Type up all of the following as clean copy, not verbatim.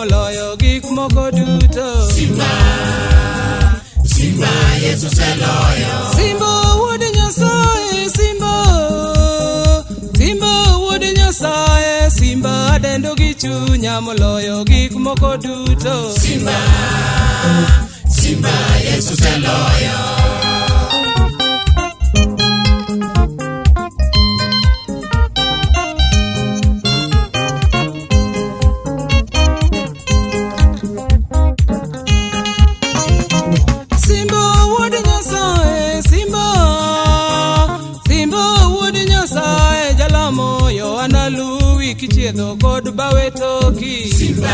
moloyo gik moko duto. Simba, Simba Jesus eloyo. Simba wuod Nyasaye, Simba, Simba wuod Nyasaye, Simba dendo gi chunya moloyo gik moko duto. Simba, Simba Jesus eloyo. Kichiedho kod bawe toki. Simba,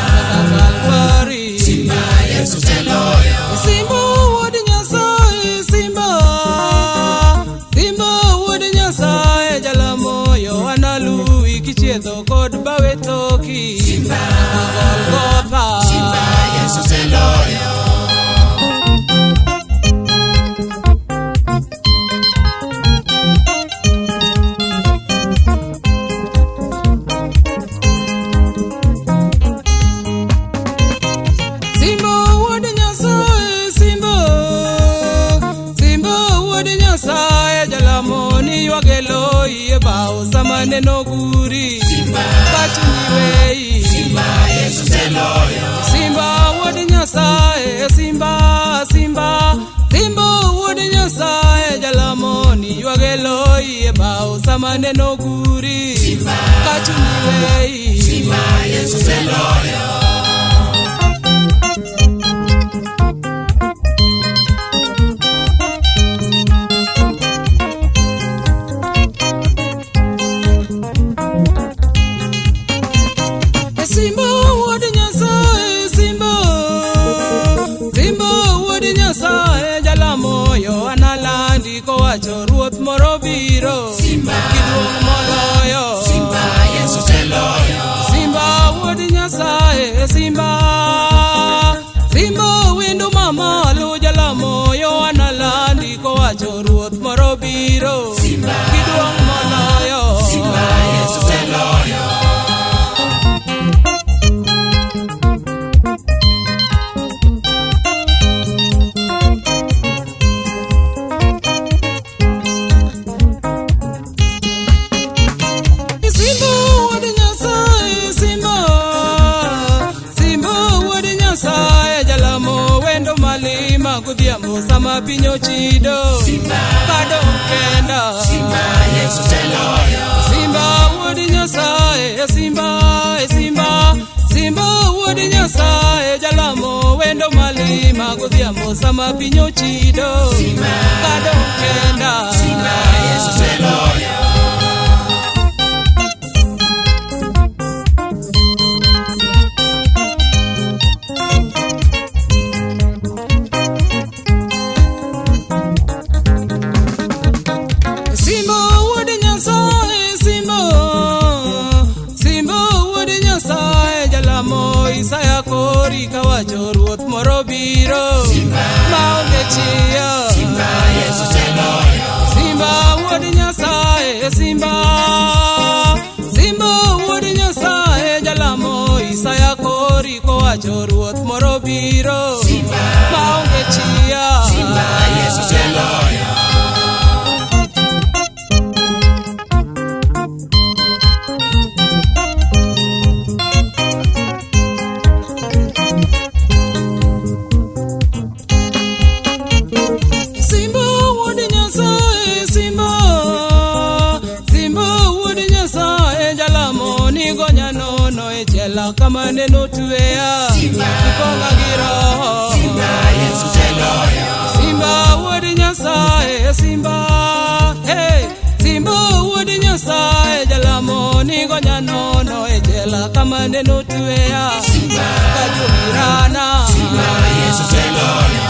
Kalvari. Simba Jesus eloyo. Simba wuod Nyasaye, Simba, Simba wuod Nyasaye jalamoyo analuwi kichiedho kod bawe toki. Simba, Golgotha. Simba Jesus eloyo. Samane no guri. Simba, Kachuniwei. Simba Jesus eloyo. Simba wuod Nyasaye, Simba, Simba, Simba wuod Nyasaye jalamoni ywagelo bao samane no guri. Simba, Kachuniwei. Simba Jesus eloyo. Ruoth moro biro. Simba, kiduong' moloyo. Simba Jesus eloyo. Simba wuod Nyasaye, Simba, Simba windu mamalo jalamoyo analandi kowacho ruoth moro biro. Simba, kiduong' moloyo. Simba Jesus eloyo. Gudhiambo sama pinyo chido. Simba, kadong kenda. Simba Jesus eloyo. Simba wuod Nyasaye, Simba, Simba, Simba wuod Nyasaye jalamo wendo malima gudhiambo sama pinyo chido. Simba, kadong kenda. Simba Jesus eloyo. Kawacho ruoth moro biro. Simba, maonge chiyo. Simba Jesus eloyo. Simba wuod Nyasaye, Simba, Simba wuod Nyasaye jalamo Isaya kori kawacho ruoth moro biro. Simba, maonge chiyo. Simba Jesus eloyo. Kama neno tuea. Simba, Ikonga giro. Simba Jesus eloyo. Simba wuod Nyasaye, Simba, hey, Simba wuod Nyasaye jalamo nigo nyanono ejela kama neno tuea. Simba, kajubirana. Simba Jesus eloyo.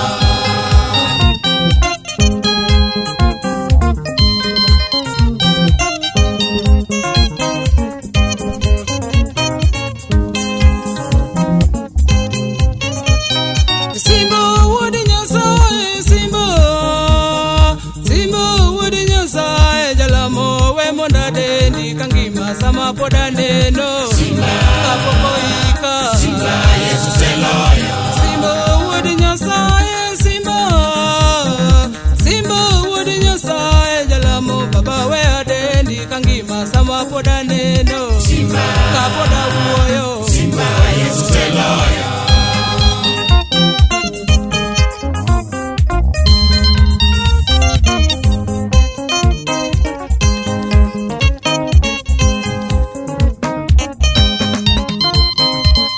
Sama poda neno. Simba, kapokoika. Simba pod aneno, Simba, kapod awuoyo, Simba, Yesu seloyo.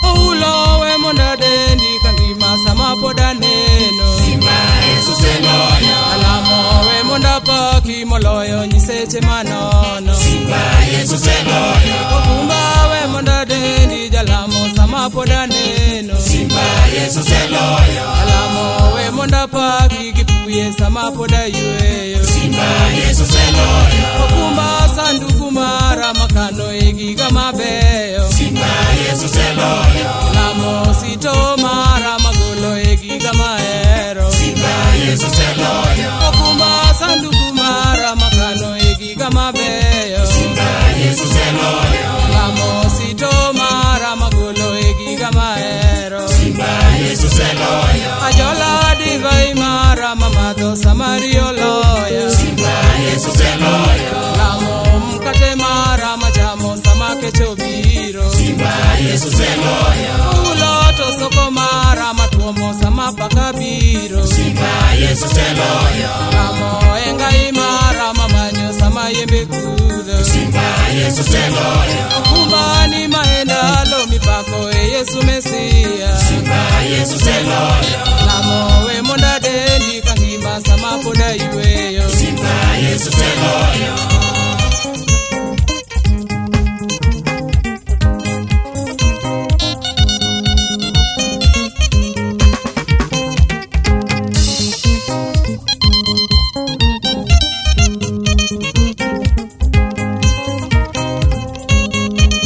Oulowe monda dendi kangima sama pod aneno, Simba, Yesu seloyo. alamowe monda paki moloyo nyiseche manono, Simba, Yesu seloyo. okumbawe monda dendi jalamo sama pod aneno, Simba, Yesu seloyo. alamowe monda paki gipuye sama pod ayueyo, Simba, Yesu seloyo. okumba sanduku mara makano e giga mabeyo, Simba, Yesu seloyo. lamo sito mara magolo e giga mahero, Simba, Yesu seloyo. okumba sanduku mara makano e giga mabeyo, Simba, Yesu seloyo. lamo sito mara magolo e giga mahero, Simba, Yesu seloyo. ajola divai mara mamadho samario loya, Simba, Yesu seloyo. lamo mkate mara machamo sama kecho biro, Simba, Yesu seloyo. uloto soko mara matuomo sama paka biro, Simba, Yesu seloyo. lamo engai mara mamanyo sama yembe kudho, Simba, Yesu seloyo. kumbani maenda lo mipako e Yesu Mesia, Simba, Yesu seloyo. lamo we monda dendi kangima sama poda yueyo, Simba, Yesu seloyo.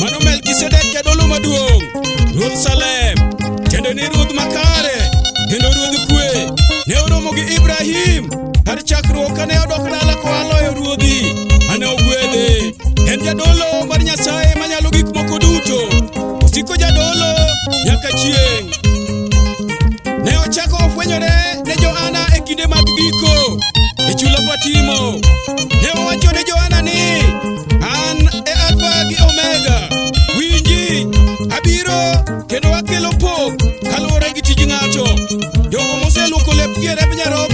Mano Melkisedek jadolo maduong', Ruoth Salem, kendo ni ruoth makare, kendo ruodh kwe. Ne oromo gi Ibrahim, kar chakruok kane odok dala koa loyo ruodhi, ane ogwedhe. En jadolo mar Nyasaye manyalo gik moko duto, osiko jadolo nyaka chieng'. Ne ochako ofwenyore ne Johana e kinde mag giko, e chula Patimo. Ne owacho ne Johana ni, an e Alfa gi Omega, winji, abiro kendo akelo pok kaluwore gi tij ng'ato. Jogo moseluoko lep Nyarombo